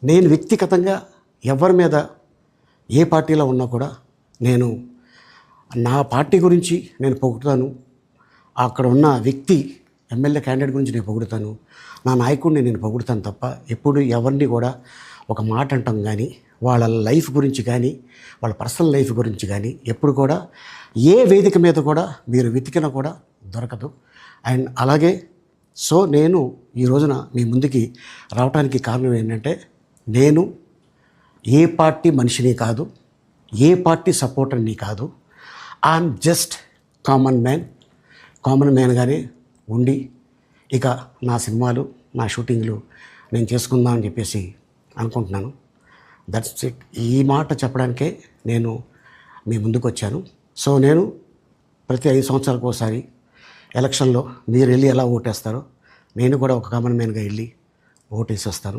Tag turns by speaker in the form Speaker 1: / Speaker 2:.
Speaker 1: నేను వ్యక్తిగతంగా ఎవరి మీద ఏ పార్టీలో ఉన్నా కూడా నేను నా పార్టీ గురించి నేను పొగుడుతాను. అక్కడ ఉన్న వ్యక్తి ఎమ్మెల్యే క్యాండిడేట్ గురించి నేను పొగుడుతాను. నా నాయకుడిని నేను పొగుడుతాను తప్ప ఎప్పుడు ఎవరిని కూడా ఒక మాట అంటాం కానీ వాళ్ళ లైఫ్ గురించి కానీ వాళ్ళ పర్సనల్ లైఫ్ గురించి కానీ ఎప్పుడు కూడా ఏ వేదిక మీద కూడా మీరు వెతికినా కూడా దొరకదు. అండ్ అలాగే సో నేను ఈ రోజున మీ ముందుకి రావడానికి కారణం ఏంటంటే నేను ఏ పార్టీ మనిషిని కాదు, ఏ పార్టీ సపోర్టర్ని కాదు. ఐఎమ్ జస్ట్ కామన్ మ్యాన్గానే ఉండి ఇక నా సినిమాలు నా షూటింగ్లు నేను చేసుకుందాం అని చెప్పేసి అనుకుంటున్నాను. That's it. ఈ మాట చెప్పడానికే నేను మీ ముందుకు వచ్చాను. సో నేను ప్రతి 5 సంవత్సరాలకు ఒకసారి ఎలక్షన్లో మీరు వెళ్ళి ఎలా ఓటేస్తారో నేను కూడా ఒక కామన్ మ్యాన్గా వెళ్ళి ఓటేసి వస్తాను.